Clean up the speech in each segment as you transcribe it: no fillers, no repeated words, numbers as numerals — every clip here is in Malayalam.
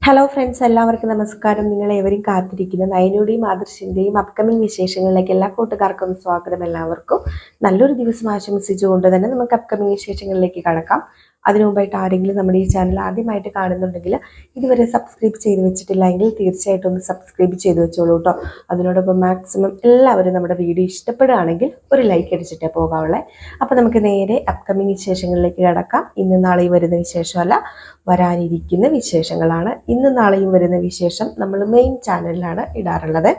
ഹലോ ഫ്രണ്ട്സ്, എല്ലാവർക്കും നമസ്കാരം. നിങ്ങളേവരും കാത്തിരിക്കുന്ന നയനയുടെയും ആദർശിൻ്റെയും അപ്കമിങ് വിശേഷങ്ങളിലേക്ക് എല്ലാ കൂട്ടുകാർക്കും സ്വാഗതം. എല്ലാവർക്കും നല്ലൊരു ദിവസം ആശംസിച്ചുകൊണ്ട് തന്നെ നമുക്ക് അപ്കമിങ് വിശേഷങ്ങളിലേക്ക് കടക്കാം. അതിനു മുമ്പായിട്ട് ആരെങ്കിലും നമ്മുടെ ഈ ചാനൽ ആദ്യമായിട്ട് കാണുന്നുണ്ടെങ്കിൽ ഇതുവരെ സബ്സ്ക്രൈബ് ചെയ്ത് വെച്ചിട്ടില്ലെങ്കിൽ തീർച്ചയായിട്ടും ഒന്ന് സബ്സ്ക്രൈബ് ചെയ്ത് വെച്ചോളൂ കേട്ടോ. അതിനോടൊപ്പം മാക്സിമം എല്ലാവരും നമ്മുടെ വീഡിയോ ഇഷ്ടപ്പെടുകയാണെങ്കിൽ ഒരു ലൈക്ക് അടിച്ചിട്ടേ പോകാവുള്ളേ. അപ്പോൾ നമുക്ക് നേരെ അപ്കമിങ് വിശേഷങ്ങളിലേക്ക് കടക്കാം. ഇന്ന് നാളെയും വരുന്ന വിശേഷമല്ല, വരാനിരിക്കുന്ന വിശേഷങ്ങളാണ്. ഇന്ന് നാളെയും വരുന്ന വിശേഷം നമ്മൾ മെയിൻ ചാനലിലാണ് ഇടാറുള്ളത്.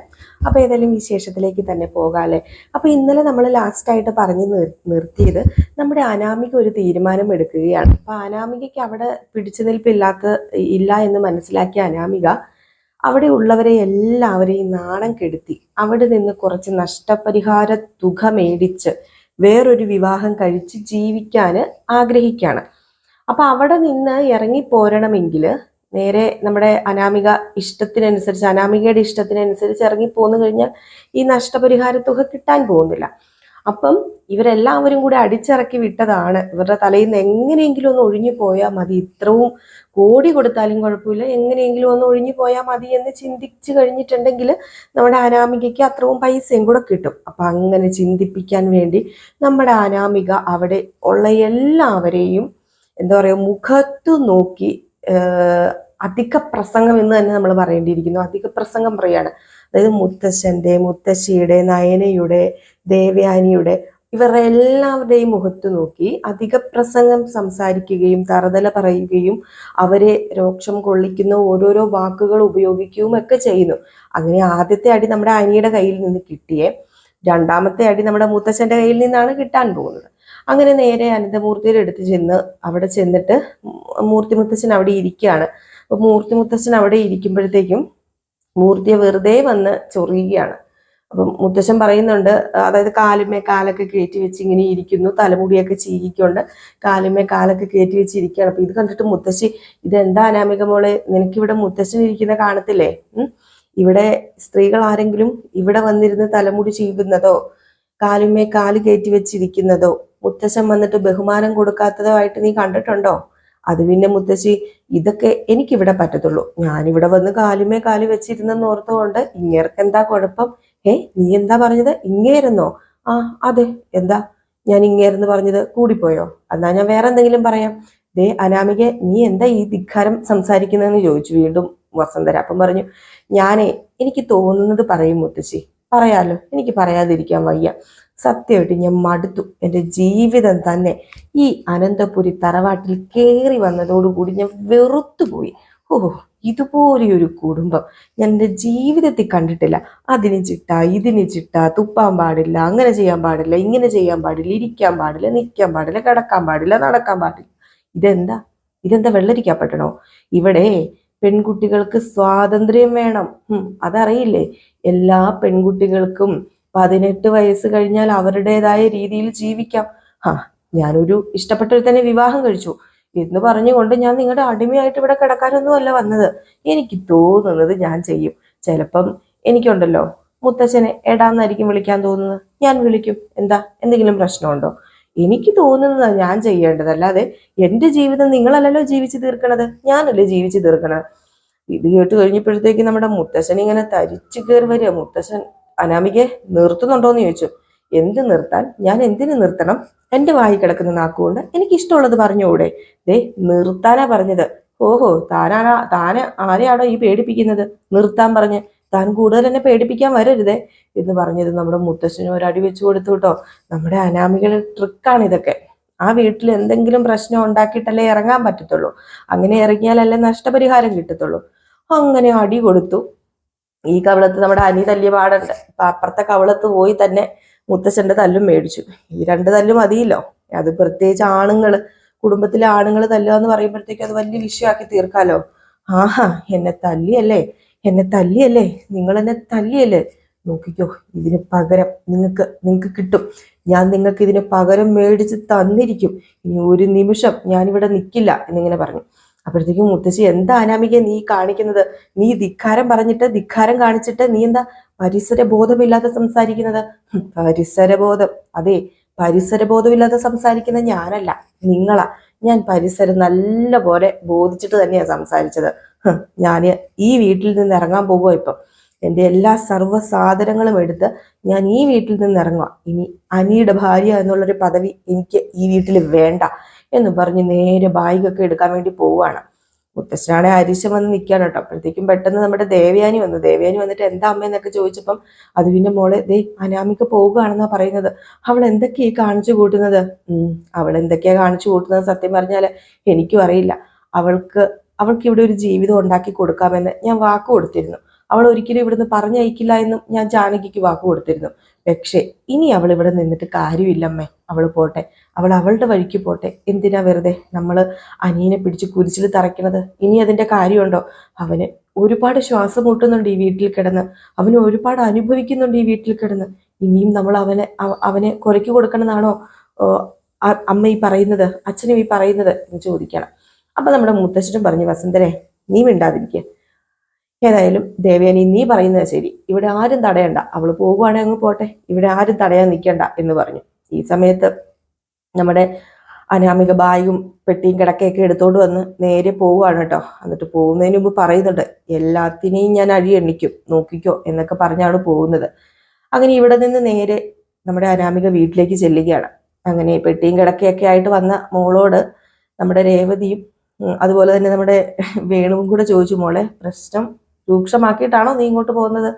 അപ്പോൾ ഏതെങ്കിലും വിശേഷത്തിലേക്ക് തന്നെ പോകാമല്ലേ. അപ്പോൾ ഇന്നലെ നമ്മൾ ലാസ്റ്റായിട്ട് പറഞ്ഞു നിർത്തിയത് നമ്മുടെ അനാമിക ഒരു തീരുമാനം എടുക്കുകയാണ്. അപ്പോൾ അനാമികയ്ക്ക് അവിടെ പിടിച്ചു ഇല്ല എന്ന് മനസ്സിലാക്കിയ അനാമിക അവിടെ ഉള്ളവരെ എല്ലാവരെയും നാണം കെടുത്തി അവിടെ നിന്ന് കുറച്ച് നഷ്ടപരിഹാര തുക മേടിച്ച് വേറൊരു വിവാഹം കഴിച്ച് ജീവിക്കാൻ ആഗ്രഹിക്കുകയാണ്. അപ്പൊ അവിടെ നിന്ന് ഇറങ്ങി പോരണമെങ്കിൽ നേരെ നമ്മുടെ അനാമികയുടെ ഇഷ്ടത്തിനനുസരിച്ച് ഇറങ്ങി പോന്നു കഴിഞ്ഞാൽ ഈ നഷ്ടപരിഹാര തുക കിട്ടാൻ പോകുന്നില്ല. അപ്പം ഇവരെല്ലാവരും കൂടെ അടിച്ചിറക്കി വിട്ടതാണ്. ഇവരുടെ തലയിൽ നിന്ന് എങ്ങനെയെങ്കിലും ഒന്ന് ഒഴിഞ്ഞു പോയാൽ മതി, ഇത്രയും കോടി കൊടുത്താലും കുഴപ്പമില്ല, എങ്ങനെയെങ്കിലും ഒന്ന് ഒഴിഞ്ഞു പോയാൽ മതി എന്ന് ചിന്തിച്ചു കഴിഞ്ഞിട്ടുണ്ടെങ്കിൽ നമ്മുടെ അനാമികയ്ക്ക് അത്രയും പൈസയും കൂടെ കിട്ടും. അപ്പൊ അങ്ങനെ ചിന്തിപ്പിക്കാൻ വേണ്ടി നമ്മുടെ അനാമിക അവിടെ ഉള്ള എല്ലാവരെയും എന്താ പറയുക, മുഖത്ത് നോക്കി അധിക പ്രസംഗം എന്ന് തന്നെ നമ്മൾ പറയേണ്ടിയിരിക്കുന്നു. അധിക പ്രസംഗം പറയാണ്. അതായത് മുത്തശ്ശന്റെ, മുത്തശ്ശിയുടെ, നയനയുടെ, ദേവയാനിയുടെ, ഇവരുടെ എല്ലാവരുടെയും മുഖത്ത് നോക്കി അധിക പ്രസംഗം സംസാരിക്കുകയും തറതല പറയുകയും അവരെ രോക്ഷം കൊള്ളിക്കുന്ന ഓരോരോ വാക്കുകൾ ഉപയോഗിക്കുകയും ഒക്കെ ചെയ്യുന്നു. അങ്ങനെ ആദ്യത്തെ അടി നമ്മുടെ അനിയുടെ കയ്യിൽ നിന്ന് കിട്ടിയേ, രണ്ടാമത്തെ അടി നമ്മുടെ മുത്തശ്ശന്റെ കയ്യിൽ നിന്നാണ് കിട്ടാൻ പോകുന്നത്. അങ്ങനെ നേരെ അനന്തമൂർത്തിയുടെ അടുത്ത് അവിടെ ചെന്നിട്ട് മൂർത്തി മുത്തശ്ശൻ അവിടെ ഇരിക്കുകയാണ്. അപ്പൊ മൂർത്തി മുത്തശ്ശൻ അവിടെ ഇരിക്കുമ്പോഴത്തേക്കും മൂർത്തിയെ വെറുതെ വന്ന് ചൊറിയുകയാണ്. അപ്പം മുത്തശ്ശൻ പറയുന്നുണ്ട്, അതായത് കാലുമേ കാലൊക്കെ കയറ്റി വെച്ച് ഇങ്ങനെ ഇരിക്കുന്നു, തലമുടിയൊക്കെ ചീകിക്കൊണ്ട് കാലുമേ കാലൊക്കെ കയറ്റി വെച്ചിരിക്കുകയാണ്. അപ്പൊ ഇത് കണ്ടിട്ട് മുത്തശ്ശി, ഇതെന്താ അനാമിക മോളെ, നിനക്കിവിടെ മുത്തശ്ശൻ ഇരിക്കുന്ന കാണത്തില്ലേ? ഇവിടെ സ്ത്രീകൾ ആരെങ്കിലും ഇവിടെ വന്നിരുന്ന് തലമുടി ചീകുന്നതോ കാലുമേ കാല് കയറ്റി വെച്ചിരിക്കുന്നതോ മുത്തശ്ശൻ വന്നിട്ട് ബഹുമാനം കൊടുക്കാത്തതോ ആയിട്ട് നീ കണ്ടിട്ടുണ്ടോ? അത് പിന്നെ മുത്തശ്ശി, ഇതൊക്കെ എനിക്കിവിടെ പറ്റത്തുള്ളൂ. ഞാനിവിടെ വന്ന് കാലുമേ കാല് വെച്ചിരുന്നെന്ന് ഓർത്തുകൊണ്ട് ഇങ്ങേർക്ക് എന്താ കുഴപ്പം? നീ എന്താ പറഞ്ഞത്? ഇങ്ങേരുന്നോ? ആ അതെ, എന്താ ഞാൻ ഇങ്ങേരെന്ന് പറഞ്ഞത് കൂടിപ്പോയോ? എന്നാ ഞാൻ വേറെ എന്തെങ്കിലും പറയാം. അനാമികെ, നീ എന്താ ഈ ധിക്കാരം സംസാരിക്കുന്നതെന്ന് ചോദിച്ചു വീണ്ടും വസന്തര. അപ്പം പറഞ്ഞു, എനിക്ക് തോന്നുന്നത് പറയും മുത്തശ്ശി. പറയാലോ, എനിക്ക് പറയാതിരിക്കാൻ വയ്യ. സത്യമായിട്ട് ഞാൻ മടുത്തു. എൻ്റെ ജീവിതം തന്നെ ഈ അനന്തപുരി തറവാട്ടിൽ കയറി വന്നതോടുകൂടി ഞാൻ വെറുത്തുപോയി. ഇതുപോലെയൊരു കുടുംബം ഞാൻ എൻ്റെ ജീവിതത്തിൽ കണ്ടിട്ടില്ല. അതിന് ചിട്ട, ഇതിന് ചിട്ട, തുപ്പാൻ പാടില്ല, അങ്ങനെ ചെയ്യാൻ പാടില്ല, ഇങ്ങനെ ചെയ്യാൻ പാടില്ല, ഇരിക്കാൻ പാടില്ല, നിൽക്കാൻ പാടില്ല, കിടക്കാൻ പാടില്ല, നടക്കാൻ പാടില്ല. ഇതെന്താ വെള്ളരിക്കപ്പെട്ടണോ? ഇവിടെ പെൺകുട്ടികൾക്ക് സ്വാതന്ത്ര്യം വേണം. അതറിയില്ലേ? എല്ലാ പെൺകുട്ടികൾക്കും 18 വയസ്സ് കഴിഞ്ഞാൽ അവരുടേതായ രീതിയിൽ ജീവിക്കാം. ഞാനൊരു ഇഷ്ടപ്പെട്ടവർ തന്നെ വിവാഹം കഴിച്ചു എന്ന് പറഞ്ഞുകൊണ്ട് ഞാൻ നിങ്ങളുടെ അടിമയായിട്ട് ഇവിടെ കിടക്കാനൊന്നും അല്ല വന്നത്. എനിക്ക് തോന്നുന്നത് ഞാൻ ചെയ്യും. ചിലപ്പം എനിക്കുണ്ടല്ലോ മുത്തച്ഛനെ എടാന്നായിരിക്കും വിളിക്കാൻ തോന്നുന്നത്, ഞാൻ വിളിക്കും. എന്തെങ്കിലും പ്രശ്നമുണ്ടോ? എനിക്ക് തോന്നുന്നതാണ് ഞാൻ ചെയ്യേണ്ടത്. അല്ലാതെ എൻ്റെ ജീവിതം നിങ്ങളല്ലല്ലോ ജീവിച്ചു തീർക്കണത്, ഞാനല്ലേ ജീവിച്ചു തീർക്കണത്. ഇത് കേട്ട് കഴിഞ്ഞപ്പോഴത്തേക്ക് നമ്മുടെ മുത്തശ്ശൻ ഇങ്ങനെ തരിച്ചു കയറി വരിക. മുത്തശ്ശൻ അനാമികെ നിർത്തുന്നുണ്ടോന്ന് ചോദിച്ചു. എന്ത് നിർത്താൻ? ഞാൻ എന്തിനു നിർത്തണം? എൻ്റെ വായി കിടക്കുന്ന നാക്കുകൊണ്ട് എനിക്ക് ഇഷ്ടമുള്ളത് പറഞ്ഞുകൂടെ? നിർത്താനാ പറഞ്ഞത്. ഓഹോ, താന് ആരെയാണോ ഈ പേടിപ്പിക്കുന്നത്? നിർത്താൻ പറഞ്ഞ് താൻ കൂടുതൽ എന്നെ പേടിപ്പിക്കാൻ വരരുതേ എന്ന് പറഞ്ഞത് നമ്മുടെ മുത്തശ്ശനും ഒരു അടി വെച്ചു കൊടുത്തു കേട്ടോ. നമ്മുടെ അനാമികളുടെ ട്രിക്കാണ് ഇതൊക്കെ. ആ വീട്ടിൽ എന്തെങ്കിലും പ്രശ്നം ഉണ്ടാക്കിയിട്ടല്ലേ ഇറങ്ങാൻ പറ്റത്തുള്ളൂ. അങ്ങനെ ഇറങ്ങിയാലല്ലേ നഷ്ടപരിഹാരം കിട്ടത്തുള്ളൂ. അങ്ങനെ അടി കൊടുത്തു. ഈ കവളത്ത് നമ്മുടെ അനി തല്ലിയ പാടുണ്ട്. അപ്പുറത്തെ കവളത്ത് പോയി തന്നെ മുത്തശ്ശന്റെ തല്ലും മേടിച്ചു. ഈ 2 തല്ലും മതിയല്ലോ. അത് പ്രത്യേകിച്ച് കുടുംബത്തിലെ ആണുങ്ങൾ തല്ലുക എന്ന് പറയുമ്പോഴത്തേക്ക് അത് വലിയ വിഷയമാക്കി തീർക്കാലോ. എന്നെ തല്ലിയല്ലേ, നിങ്ങൾ എന്നെ തല്ലിയല്ലേ? നോക്കിക്കോ, ഇതിന് പകരം നിങ്ങൾക്ക് കിട്ടും. ഞാൻ നിങ്ങൾക്ക് ഇതിന് പകരം മേടിച്ച് തന്നിരിക്കും. ഇനി ഒരു നിമിഷം ഞാനിവിടെ നിൽക്കില്ല എന്നിങ്ങനെ പറഞ്ഞു. അപ്പോഴത്തേക്കും മുത്തശ്ശി, എന്താ അനാമിക നീ കാണിക്കുന്നത്? നീ ധിക്കാരം കാണിച്ചിട്ട് നീ എന്താ പരിസരബോധമില്ലാതെ സംസാരിക്കുന്നത്? പരിസരബോധം? അതെ, പരിസരബോധമില്ലാതെ സംസാരിക്കുന്ന ഞാനല്ല, നിങ്ങളാ. ഞാൻ പരിസരം നല്ല പോലെ ബോധിച്ചിട്ട് തന്നെയാണ് സംസാരിച്ചത്. ഞാൻ ഈ വീട്ടിൽ നിന്ന് ഇറങ്ങാൻ പോകുമോ ഇപ്പം. എൻ്റെ എല്ലാ സർവ്വ സാധനങ്ങളും എടുത്ത് ഞാൻ ഈ വീട്ടിൽ നിന്ന് ഇറങ്ങുക. ഇനി അനിയുടെ ഭാര്യ എന്നുള്ളൊരു പദവി എനിക്ക് ഈ വീട്ടിൽ വേണ്ട എന്ന് പറഞ്ഞ് നേരെ ബാഗൊക്കെ എടുക്കാൻ വേണ്ടി പോവുകയാണ്. മുത്തശ്ശനാണെ അരിശം വന്ന് നിൽക്കുകയാണ് കേട്ടോ. അപ്പോഴത്തേക്കും പെട്ടെന്ന് നമ്മുടെ ദേവയാനി വന്നു. ദേവയാനി വന്നിട്ട് എന്താ അമ്മയെന്നൊക്കെ ചോദിച്ചപ്പം അതുവിൻ്റെ മോളെ ദേ അനാമിക പോവുകയാണെന്നാ പറയുന്നത്. അവൾ എന്തൊക്കെയാ കാണിച്ചു കൂട്ടുന്നത്? അവൾ എന്തൊക്കെയാ കാണിച്ചു കൂട്ടുന്നത് സത്യം പറഞ്ഞാൽ എനിക്കും അറിയില്ല. അവൾക്ക് ഇവിടെ ഒരു ജീവിതം ഉണ്ടാക്കി കൊടുക്കാമെന്ന് ഞാൻ വാക്ക് കൊടുത്തിരുന്നു. അവൾ ഒരിക്കലും ഇവിടുന്ന് പറഞ്ഞയക്കില്ല എന്നും ഞാൻ ജാനകിക്ക് വാക്ക് കൊടുത്തിരുന്നു. പക്ഷേ ഇനി അവൾ ഇവിടെ നിന്നിട്ട് കാര്യമില്ലമ്മേ. അവൾ പോട്ടെ, അവൾ അവളുടെ വഴിക്ക് പോട്ടെ. എന്തിനാ വെറുതെ നമ്മൾ അനിയനെ പിടിച്ച് കുരിശിൽ തറയ്ക്കണത്? ഇനി അതിൻ്റെ കാര്യമുണ്ടോ? അവന് ഒരുപാട് ശ്വാസം മുട്ടുന്നുണ്ട് ഈ വീട്ടിൽ കിടന്ന്. അവന് ഒരുപാട് അനുഭവിക്കുന്നുണ്ട് ഈ വീട്ടിൽ കിടന്ന്. ഇനിയും നമ്മൾ അവനെ കൊലയ്ക്ക് കൊടുക്കണമെന്നാണോ അമ്മ ഈ പറയുന്നത്, അച്ഛനും ഈ പറയുന്നത് എന്ന് ചോദിക്കണം. അപ്പൊ നമ്മുടെ മുത്തശ്ശനും പറഞ്ഞു, വസുന്ധരെ നീ മിണ്ടാതിരിക്കുക. ഏതായാലും ദേവയാനി നീ പറയുന്നത് ശരി, ഇവിടെ ആരും തടയണ്ട. അവൾ പോകുവാണെങ്കിൽ അങ്ങ് പോട്ടെ, ഇവിടെ ആരും തടയാൻ നിൽക്കണ്ട എന്ന് പറഞ്ഞു. ഈ സമയത്ത് നമ്മുടെ അനാമിക ബാഗും പെട്ടിയും കിടക്കയൊക്കെ എടുത്തോണ്ട് വന്ന് നേരെ പോവുകയാണ് കേട്ടോ. എന്നിട്ട് പോകുന്നതിന് മുമ്പ് പറയുന്നുണ്ട്, എല്ലാത്തിനെയും ഞാൻ അഴി എണ്ണിക്കും, നോക്കിക്കോ എന്നൊക്കെ പറഞ്ഞാണ് പോകുന്നത്. അങ്ങനെ ഇവിടെ നിന്ന് നേരെ നമ്മുടെ അനാമിക വീട്ടിലേക്ക് ചെല്ലുകയാണ്. അങ്ങനെ പെട്ടിയും കിടക്കയൊക്കെ ആയിട്ട് വന്ന മോളോട് നമ്മുടെ രേവതിയും അതുപോലെ തന്നെ നമ്മുടെ വേണുവും കൂടെ ചോദിച്ചു, മോളെ പ്രശ്നം രൂക്ഷമാക്കിയിട്ടാണോ നീ ഇങ്ങോട്ട് പോകുന്നത്?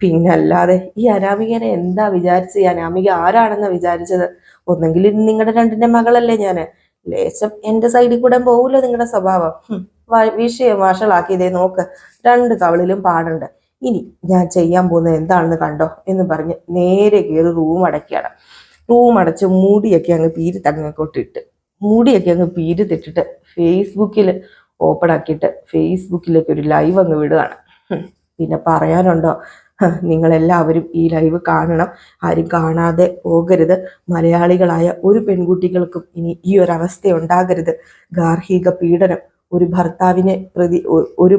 പിന്നല്ലാതെ ഈ അനാമികനെ എന്താ വിചാരിച്ചത്? ഈ അനാമിക ആരാണെന്നാ വിചാരിച്ചത്? ഒന്നെങ്കിൽ നിങ്ങളുടെ രണ്ടിന്റെ മകളല്ലേ ഞാന്. ലേശം എന്റെ സൈഡിൽ കൂടെ പോകൂല്ലോ നിങ്ങളുടെ സ്വഭാവം. വിഷയം വഷളാക്കിയതേ നോക്ക്, രണ്ട് കവളിലും പാടുണ്ട്. ഇനി ഞാൻ ചെയ്യാൻ പോകുന്നത് എന്താണെന്ന് കണ്ടോ എന്ന് പറഞ്ഞ് നേരെ കയറി റൂം അടയ്ക്കുകയാണ്. റൂം അടച്ച് മൂടിയൊക്കെ അങ്ങ് പീരിത്തങ്ങോട്ടിട്ട് പീരിത്തിട്ടിട്ട് ഫേസ്ബുക്കിൽ ഓപ്പൺ ആക്കിയിട്ട് ഫേസ്ബുക്കിലേക്ക് ഒരു ലൈവ് അങ്ങ് വിടുകയാണ്. പിന്നെ പറയാനുണ്ടോ? നിങ്ങളെല്ലാവരും ഈ ലൈവ് കാണണം. ആരും കാണാതെ പോകരുത്. മലയാളികളായ ഒരു പെൺകുട്ടികൾക്കും ഇനി ഈ ഒരു അവസ്ഥ ഉണ്ടാകരുത്. ഗാർഹിക പീഡനം, ഒരു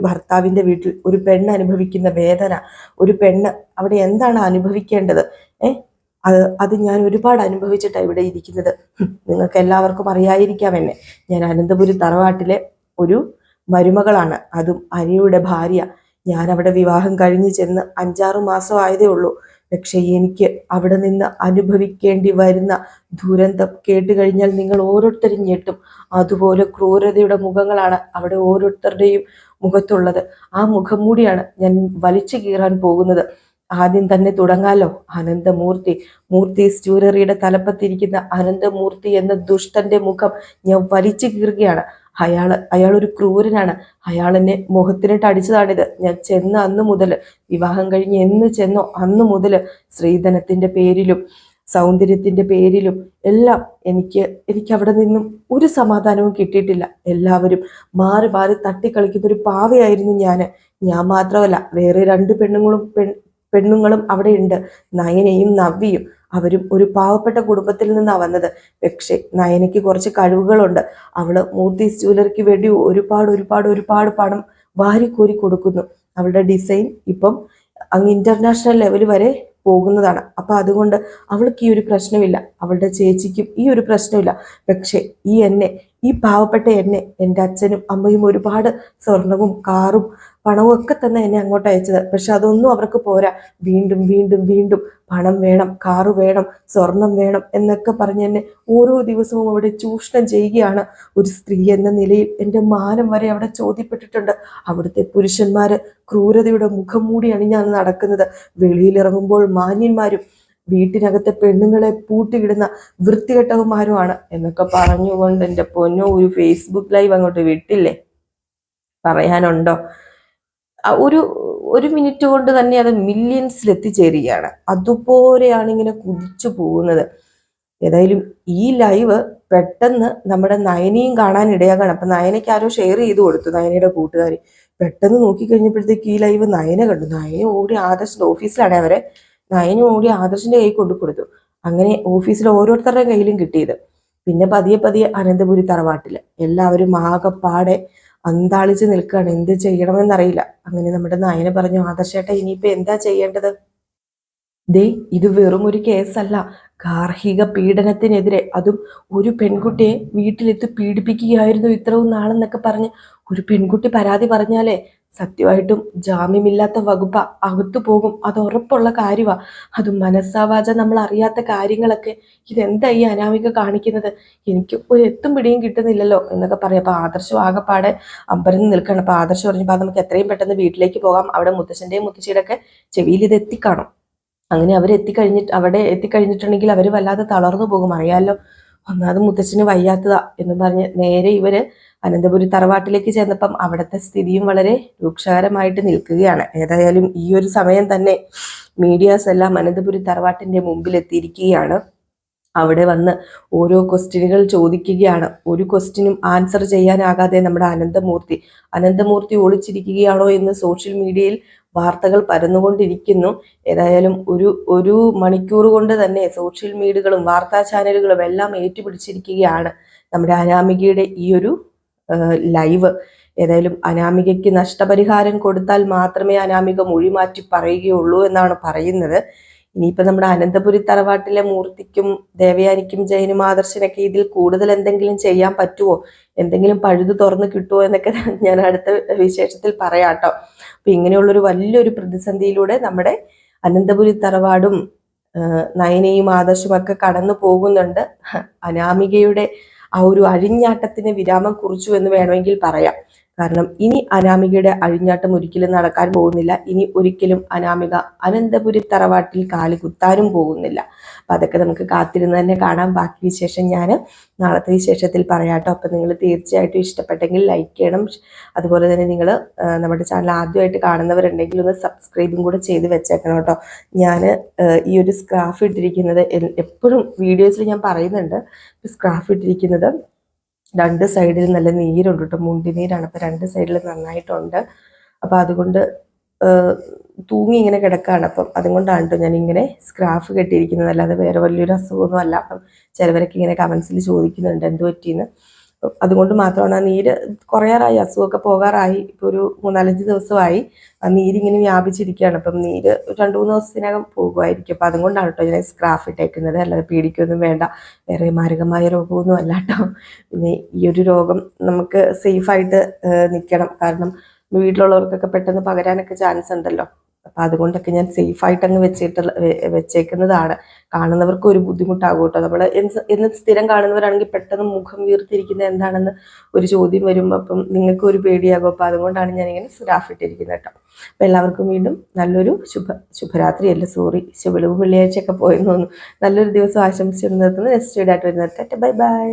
ഭർത്താവിൻ്റെ വീട്ടിൽ ഒരു പെണ്ണ് അനുഭവിക്കുന്ന വേദന, ഒരു പെണ്ണ് അവിടെ എന്താണ് അനുഭവിക്കേണ്ടത്? അത് ഞാൻ ഒരുപാട് അനുഭവിച്ചിട്ടാണ് ഇവിടെ ഇരിക്കുന്നത്. നിങ്ങൾക്ക് എല്ലാവർക്കും അറിയാതിരിക്കാം എന്നെ. ഞാൻ അനന്തപുരി തറവാട്ടിലെ ഒരു മരുമകളാണ്, അതും അനിയുടെ ഭാര്യ. ഞാൻ അവിടെ വിവാഹം കഴിഞ്ഞ് ചെന്ന് 5-6 മാസം ആയതേ ഉള്ളൂ. പക്ഷെ എനിക്ക് അവിടെ നിന്ന് അനുഭവിക്കേണ്ടി വരുന്ന ദുരന്തം കേട്ട് കഴിഞ്ഞാൽ നിങ്ങൾ ഓരോരുത്തരും ഞെട്ടും. അതുപോലെ ക്രൂരതയുടെ മുഖങ്ങളാണ് അവിടെ ഓരോരുത്തരുടെയും മുഖത്തുള്ളത്. ആ മുഖം മൂടിയാണ് ഞാൻ വലിച്ചു കീറാൻ പോകുന്നത്. ആദ്യം തന്നെ തുടങ്ങാലോ. മൂർത്തീസ് ജ്വല്ലറിയുടെ തലപ്പത്തിരിക്കുന്ന അനന്തമൂർത്തി എന്ന ദുഷ്ടന്റെ മുഖം ഞാൻ വലിച്ചു കീറുകയാണ്. അയാൾ ഒരു ക്രൂരനാണ്. അയാൾ എന്നെ മുഖത്തിനിട്ട് അടിച്ചതാണിത്. ഞാൻ ചെന്ന അന്ന് മുതൽ, വിവാഹം കഴിഞ്ഞ് എന്ന് ചെന്നോ അന്ന് മുതൽ സ്ത്രീധനത്തിന്റെ പേരിലും സൗന്ദര്യത്തിന്റെ പേരിലും എല്ലാം എനിക്ക് അവിടെ നിന്നും ഒരു സമാധാനവും കിട്ടിയിട്ടില്ല. എല്ലാവരും മാറി മാറി തട്ടിക്കളിക്കുന്ന ഒരു പാവയായിരുന്നു ഞാൻ മാത്രമല്ല, വേറെ 2 പെണ്ണുങ്ങളും അവിടെ ഉണ്ട്, നയനയും നവ്യയും. അവരും ഒരു പാവപ്പെട്ട കുടുംബത്തിൽ നിന്നാണ് വന്നത്. പക്ഷെ നയനയ്ക്ക് കുറച്ച് കഴിവുകളുണ്ട്. അവള് മൂർത്തീസ് ജ്വല്ലറിക്ക് വേണ്ടി ഒരുപാട് പണം വാരിക്കോരി കൊടുക്കുന്നു. അവളുടെ ഡിസൈൻ ഇപ്പം അങ്ങ് ഇന്റർനാഷണൽ ലെവൽ വരെ പോകുന്നതാണ്. അപ്പൊ അതുകൊണ്ട് അവൾക്ക് ഈ ഒരു പ്രശ്നമില്ല, അവളുടെ ചേച്ചിക്കും ഈ ഒരു പ്രശ്നമില്ല. പക്ഷെ ഈ പാവപ്പെട്ട എന്നെ എൻ്റെ അച്ഛനും അമ്മയും ഒരുപാട് സ്വർണവും കാറും പണവും ഒക്കെ തന്നെ എന്നെ അങ്ങോട്ട് അയച്ചത്. പക്ഷെ അതൊന്നും അവർക്ക് പോരാ. വീണ്ടും വീണ്ടും വീണ്ടും പണം വേണം, കാറ് വേണം, സ്വർണം വേണം എന്നൊക്കെ പറഞ്ഞ് എന്നെ ഓരോ ദിവസവും അവിടെ ചൂഷണം ചെയ്യുകയാണ്. ഒരു സ്ത്രീ എന്ന നിലയിൽ എൻ്റെ മാനം വരെ അവിടെ ചോദ്യപ്പെട്ടിട്ടുണ്ട്. അവിടുത്തെ പുരുഷന്മാര് ക്രൂരതയുടെ മുഖം മൂടി അണിഞ്ഞാണ് നടക്കുന്നത്. വെളിയിലിറങ്ങുമ്പോൾ മാന്യന്മാരും വീട്ടിനകത്തെ പെണ്ണുങ്ങളെ പൂട്ടിയിടുന്ന വൃത്തികെട്ടവന്മാരുമാണ് എന്നൊക്കെ പറഞ്ഞുകൊണ്ട് എൻ്റെ പൊന്നോ ഒരു ഫേസ്ബുക്ക് ലൈവ് അങ്ങോട്ട് വിട്ടില്ലേ, പറയാനുണ്ടോ? ഒരു മിനിറ്റ് കൊണ്ട് തന്നെ അത് മില്യൺസിൽ എത്തിച്ചേരുകയാണ്. അതുപോലെയാണ് ഇങ്ങനെ കുതിച്ചു പോകുന്നത്. ഏതായാലും ഈ ലൈവ് പെട്ടെന്ന് നമ്മുടെ നയനയും കാണാൻ ഇടയാകാണ്. അപ്പൊ നയനയ്ക്ക് ആരോ ഷെയർ ചെയ്ത് കൊടുത്തു, നയനയുടെ കൂട്ടുകാർ. പെട്ടെന്ന് നോക്കിക്കഴിഞ്ഞപ്പോഴത്തേക്ക് ഈ ലൈവ് നയന കണ്ടു. നയന ഓടി ആദർശിന്റെ ഓഫീസിലാണ് അവരെ. നയന ഓടി ആദർശിന്റെ കൈ കൊണ്ടു കൊടുത്തു. അങ്ങനെ ഓഫീസിൽ ഓരോരുത്തരുടെ കയ്യിലും കിട്ടിയത്. പിന്നെ പതിയെ അനന്തപുരി തറവാട്ടില് എല്ലാവരും ആകെപ്പാടെ അന്താളിച്ച് നിൽക്കുകയാണ്. എന്ത് ചെയ്യണമെന്നറിയില്ല. അങ്ങനെ നമ്മുടെ നയന പറഞ്ഞു, ആദർശേട്ട ഇനിയിപ്പോ എന്താ ചെയ്യേണ്ടത്? ദേ ഇത് വെറും ഒരു കേസല്ല, ഗാർഹിക പീഡനത്തിനെതിരെ, അതും ഒരു പെൺകുട്ടിയെ വീട്ടിലെത്തി പീഡിപ്പിക്കുകയായിരുന്നു ഇത്രയും നാളെന്നൊക്കെ പറഞ്ഞ് ഒരു പെൺകുട്ടി പരാതി പറഞ്ഞാലേ സത്യമായിട്ടും ജാമ്യമില്ലാത്ത വകുപ്പ, അകത്തു പോകും, അത് ഉറപ്പുള്ള കാര്യമാണ്. അതും മനസ്സാവാച നമ്മൾ അറിയാത്ത കാര്യങ്ങളൊക്കെ ഇതെന്താ ഈ അനാമിക കാണിക്കുന്നത്, എനിക്ക് ഒരു എത്തും പിടിയും കിട്ടുന്നില്ലല്ലോ എന്നൊക്കെ പറയും. അപ്പോൾ ആദർശം ആകെപ്പാടെ അമ്പരന്ന് നിൽക്കണം. അപ്പോൾ ആദർശം പറഞ്ഞപ്പോൾ നമുക്ക് എത്രയും പെട്ടെന്ന് വീട്ടിലേക്ക് പോകാം, അവിടെ മുത്തശ്ശൻ്റെയും മുത്തശ്ശിയുടെ ഒക്കെ ചെവിയിൽ ഇത് എത്തിക്കാണും. അങ്ങനെ അവിടെ എത്തിക്കഴിഞ്ഞിട്ടുണ്ടെങ്കിൽ അവർ വല്ലാതെ തളർന്നു പോകും. അറിയാമല്ലോ, ഒന്നാമത് മുത്തച്ഛന് വയ്യാത്തതാ എന്ന് പറഞ്ഞ് നേരെ ഇവര് അനന്തപുരി തറവാട്ടിലേക്ക് ചെന്നപ്പം അവിടുത്തെ സ്ഥിതിയും വളരെ രൂക്ഷകരമായിട്ട് നിൽക്കുകയാണ്. ഏതായാലും ഈ ഒരു സമയം തന്നെ മീഡിയാസ് എല്ലാം അനന്തപുരി തറവാട്ടിന്റെ മുമ്പിൽ എത്തിയിരിക്കുകയാണ്. അവിടെ വന്ന് ഓരോ ക്വസ്റ്റ്യനുകൾ ചോദിക്കുകയാണ്. ഒരു ക്വസ്റ്റ്യനും ആൻസർ ചെയ്യാനാകാതെ നമ്മുടെ അനന്തമൂർത്തി ഒളിച്ചിരിക്കുകയാണോ എന്ന് സോഷ്യൽ മീഡിയയിൽ വാർത്തകൾ പരന്നുകൊണ്ടിരിക്കുന്നു. ഏതായാലും ഒരു മണിക്കൂർ കൊണ്ട് തന്നെ സോഷ്യൽ മീഡിയകളും വാർത്താ ചാനലുകളും എല്ലാം ഏറ്റുപിടിച്ചിരിക്കുകയാണ് നമ്മുടെ അനാമികയുടെ ഈ ഒരു ലൈവ്. ഏതായാലും അനാമികയ്ക്ക് നഷ്ടപരിഹാരം കൊടുത്താൽ മാത്രമേ അനാമിക മൊഴി മാറ്റി പറയുകയുള്ളൂ എന്നാണ് പറയുന്നത്. ഇനിയിപ്പോൾ നമ്മുടെ അനന്തപുരി തറവാട്ടിലെ മൂർത്തിക്കും ദേവയാനിക്കും ജയനും ആദർശനൊക്കെ ഇതിൽ കൂടുതൽ എന്തെങ്കിലും ചെയ്യാൻ പറ്റുമോ, എന്തെങ്കിലും പഴുത് തുറന്ന് കിട്ടുമോ എന്നൊക്കെ ഞാൻ അടുത്ത വിശേഷത്തിൽ പറയാട്ടോ. അപ്പൊ ഇങ്ങനെയുള്ളൊരു വലിയൊരു പ്രതിസന്ധിയിലൂടെ നമ്മുടെ അനന്തപുരി തറവാടും നയനയും ആദർശും ഒക്കെ കടന്നു പോകുന്നുണ്ട്. അനാമികയുടെ ആ ഒരു അഴിഞ്ഞാട്ടത്തിന് വിരാമം കുറിച്ചു എന്ന് വേണമെങ്കിൽ പറയാം. കാരണം ഇനി അനാമികയുടെ അഴിഞ്ഞാട്ടം ഒരിക്കലും നടക്കാൻ പോകുന്നില്ല. ഇനി ഒരിക്കലും അനാമിക അനന്തപുരി തറവാട്ടിൽ കാല് കുത്താനും പോകുന്നില്ല. അപ്പം അതൊക്കെ നമുക്ക് കാത്തിരുന്ന് തന്നെ കാണാം. ബാക്കി വിശേഷം ഞാൻ നാളത്തെ വിശേഷത്തിൽ പറയാട്ടോ. അപ്പം നിങ്ങൾ തീർച്ചയായിട്ടും ഇഷ്ടപ്പെട്ടെങ്കിൽ ലൈക്ക് ചെയ്യണം. അതുപോലെ തന്നെ നിങ്ങൾ നമ്മുടെ ചാനൽ ആദ്യമായിട്ട് കാണുന്നവരുണ്ടെങ്കിൽ ഒന്ന് സബ്സ്ക്രൈബും കൂടെ ചെയ്ത് വെച്ചേക്കണം കേട്ടോ. ഞാൻ ഈ ഒരു സ്ക്രാഫ് ഇട്ടിരിക്കുന്നത് എപ്പോഴും വീഡിയോസിൽ ഞാൻ പറയുന്നുണ്ട്. സ്ക്രാഫ് ഇട്ടിരിക്കുന്നത് രണ്ട് സൈഡിൽ നല്ല നീരുണ്ട് കേട്ടോ, മുണ്ടിനീരാണ്. അപ്പം രണ്ട് സൈഡിൽ നന്നായിട്ടുണ്ട്. അപ്പം അതുകൊണ്ട് തൂങ്ങി ഇങ്ങനെ കിടക്കുകയാണ്. അപ്പം അതുകൊണ്ടാണ് കേട്ടോ ഞാനിങ്ങനെ സ്ക്രാഫ് കെട്ടിയിരിക്കുന്നത്, അല്ലാതെ വേറെ വലിയൊരു അസുഖമൊന്നും അല്ല. അപ്പം ചിലവരൊക്കെ ഇങ്ങനെ കമൻസിൽ ചോദിക്കുന്നുണ്ട് എന്ത് പറ്റിയെന്ന്. അതുകൊണ്ട് മാത്രമാണ് ആ നീര് കുറയാറായി, അസുഖമൊക്കെ പോകാറായി. ഇപ്പോൾ ഒരു 4-5 ദിവസമായി ആ നീരിങ്ങനെ വ്യാപിച്ചിരിക്കുകയാണ്. അപ്പം നീര് 2-3 ദിവസത്തിനകം പോകുമായിരിക്കും. അപ്പം അതുകൊണ്ടാണ് കേട്ടോ ഞാൻ സ്ക്രാഫ് ഇട്ടേക്കുന്നത്. അല്ലാതെ പേടിക്കൊന്നും വേണ്ട, വേറെ മാരകമായ രോഗമൊന്നും അല്ല കേട്ടോ. പിന്നെ ഈ ഒരു രോഗം നമുക്ക് സേഫായിട്ട് നിൽക്കണം. കാരണം വീട്ടിലുള്ളവർക്കൊക്കെ പെട്ടെന്ന് പകരാനൊക്കെ ചാൻസ് ഉണ്ടല്ലോ. അപ്പം അതുകൊണ്ടൊക്കെ ഞാൻ സേഫായിട്ട് അങ്ങ് വെച്ചേക്കുന്നതാണ്. കാണുന്നവർക്ക് ഒരു ബുദ്ധിമുട്ടാകും കേട്ടോ. നമ്മൾ എന്ന് സ്ഥിരം കാണുന്നവരാണെങ്കിൽ പെട്ടെന്ന് മുഖം വീർത്തിരിക്കുന്നത് എന്താണെന്ന് ഒരു ചോദ്യം വരുമ്പോൾ അപ്പം നിങ്ങൾക്ക് ഒരു പേടിയാകും. അപ്പം അതുകൊണ്ടാണ് ഞാനിങ്ങനെ സ്ക്രാഫ് ഇട്ടിരിക്കുന്നത് കേട്ടോ. അപ്പം എല്ലാവർക്കും വീണ്ടും നല്ലൊരു ശുഭരാത്രിയല്ല, ശുഭവും വെള്ളിയാഴ്ചയൊക്കെ പോയെന്ന് തോന്നുന്നു. നല്ലൊരു ദിവസം ആശംസിച്ചു നിർത്തുന്നു. നെക്സ്റ്റ് വീഡിയോ ആയിട്ട് വരുന്നത്. Bye bye.